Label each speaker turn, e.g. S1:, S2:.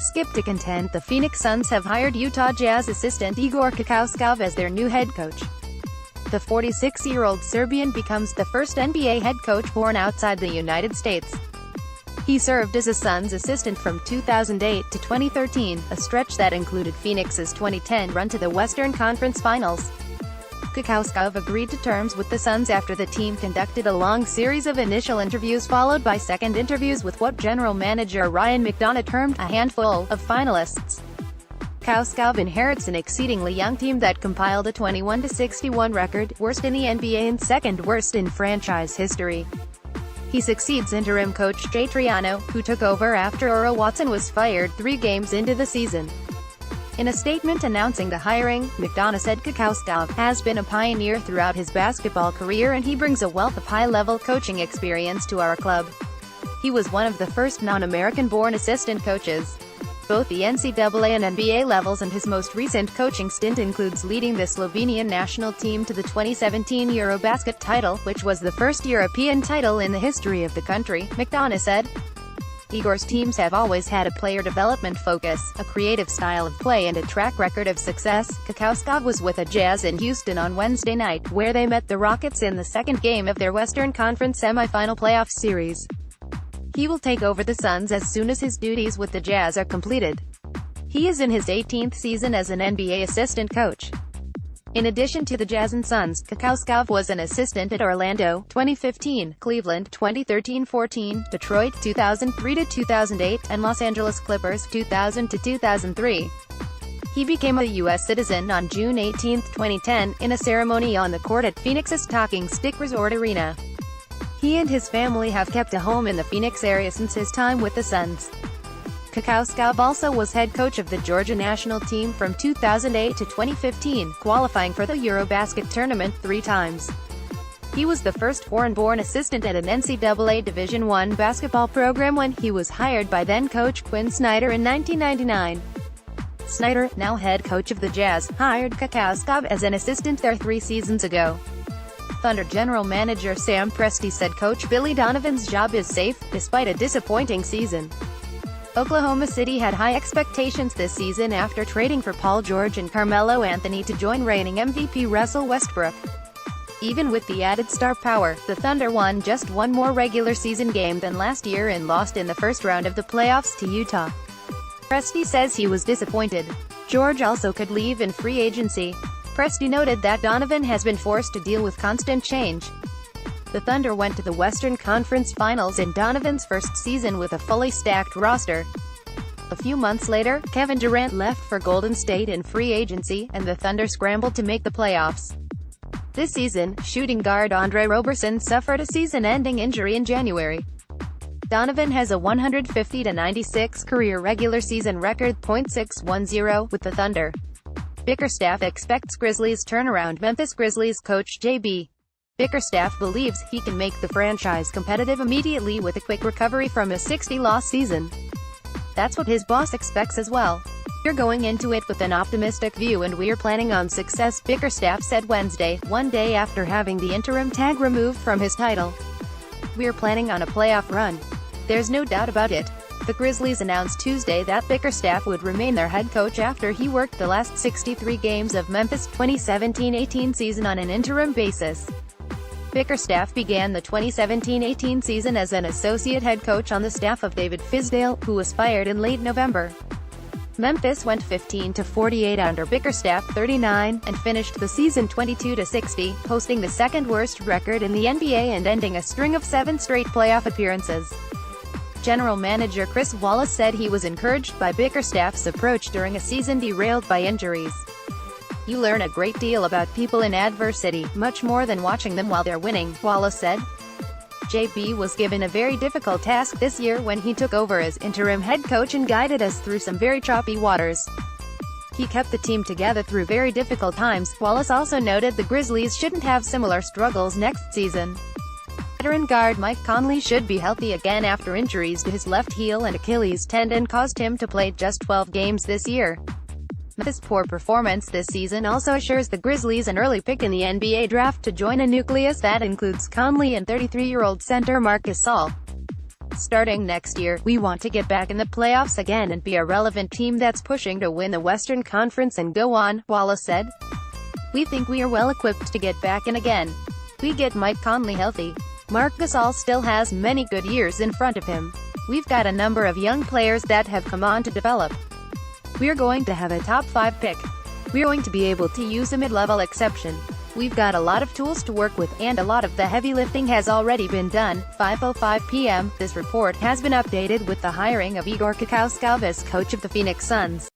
S1: Skip to contend. The Phoenix Suns have hired Utah Jazz assistant Igor Kokoskov as their new head coach. The 46-year-old Serbian becomes the first NBA head coach born outside the United States. He served as a Suns assistant from 2008 to 2013, a stretch that included Phoenix's 2010 run to the Western Conference Finals. Kokoskov agreed to terms with the Suns after the team conducted a long series of initial interviews followed by second interviews with what general manager Ryan McDonough termed a handful of finalists. Kokoskov inherits an exceedingly young team that compiled a 21-61 record, worst in the NBA and second worst in franchise history. He succeeds interim coach Jay Triano, who took over after Earl Watson was fired 3 games into the season. In a statement announcing the hiring, McDonough said Kokoskov has been a pioneer throughout his basketball career and he brings a wealth of high-level coaching experience to our club. He was one of the first non-American-born assistant coaches, both the NCAA and NBA levels, and his most recent coaching stint includes leading the Slovenian national team to the 2017 Eurobasket title, which was the first European title in the history of the country, McDonough said. Igor's teams have always had a player development focus, a creative style of play and a track record of success. Kokoskov was with the Jazz in Houston on Wednesday night, where they met the Rockets in the second game of their Western Conference semifinal playoff series. He will take over the Suns as soon as his duties with the Jazz are completed. He is in his 18th season as an NBA assistant coach. In addition to the Jazz and Suns, Kokoskov was an assistant at Orlando 2015, Cleveland 2013-14, Detroit 2003-2008, and Los Angeles Clippers 2000-2003. He became a U.S. citizen on June 18, 2010, in a ceremony on the court at Phoenix's Talking Stick Resort Arena. He and his family have kept a home in the Phoenix area since his time with the Suns. Kokoskov also was head coach of the Georgia national team from 2008 to 2015, qualifying for the Eurobasket tournament 3 times. He was the first foreign-born assistant at an NCAA Division I basketball program when he was hired by then-coach Quinn Snyder in 1999. Snyder, now head coach of the Jazz, hired Kokoskov as an assistant there 3 seasons ago. Thunder general manager Sam Presti said Coach Billy Donovan's job is safe, despite a disappointing season. Oklahoma City had high expectations this season after trading for Paul George and Carmelo Anthony to join reigning MVP Russell Westbrook. Even with the added star power, the Thunder won just 1 more regular season game than last year and lost in the first round of the playoffs to Utah. Presti says he was disappointed. George also could leave in free agency. Presti noted that Donovan has been forced to deal with constant change. The Thunder went to the Western Conference Finals in Donovan's first season with a fully stacked roster. A few months later, Kevin Durant left for Golden State in free agency, and the Thunder scrambled to make the playoffs. This season, shooting guard Andre Roberson suffered a season-ending injury in January. Donovan has a 150-96 career regular season record .610 with the Thunder. Bickerstaff expects Grizzlies turnaround. Memphis Grizzlies coach J.B. Bickerstaff believes he can make the franchise competitive immediately with a quick recovery from a 60-loss season. That's what his boss expects as well. "We're going into it with an optimistic view and we're planning on success," Bickerstaff said Wednesday, 1 day after having the interim tag removed from his title. "We're planning on a playoff run. There's no doubt about it." The Grizzlies announced Tuesday that Bickerstaff would remain their head coach after he worked the last 63 games of Memphis' 2017-18 season on an interim basis. Bickerstaff began the 2017-18 season as an associate head coach on the staff of David Fizdale, who was fired in late November. Memphis went 15-48 under Bickerstaff 39, and finished the season 22-60, posting the second-worst record in the NBA and ending a string of 7 straight playoff appearances. General manager Chris Wallace said he was encouraged by Bickerstaff's approach during a season derailed by injuries. "You learn a great deal about people in adversity, much more than watching them while they're winning," Wallace said. JB was given a very difficult task this year when he took over as interim head coach and guided us through some very choppy waters. He kept the team together through very difficult times. Wallace also noted the Grizzlies shouldn't have similar struggles next season. Veteran guard Mike Conley should be healthy again after injuries to his left heel and Achilles tendon caused him to play just 12 games this year. Memphis' poor performance this season also assures the Grizzlies an early pick in the NBA draft to join a nucleus that includes Conley and 33-year-old center Marc Gasol. Starting next year, we want to get back in the playoffs again and be a relevant team that's pushing to win the Western Conference and go on," Wallace said. "We think we are well equipped to get back in again. We get Mike Conley healthy. Marc Gasol still has many good years in front of him. We've got a number of young players that have come on to develop. We're going to have a top 5 pick. We're going to be able to use a mid-level exception. We've got a lot of tools to work with, and a lot of the heavy lifting has already been done." 5:05 p.m. This report has been updated with the hiring of Igor Kokoskov as coach of the Phoenix Suns.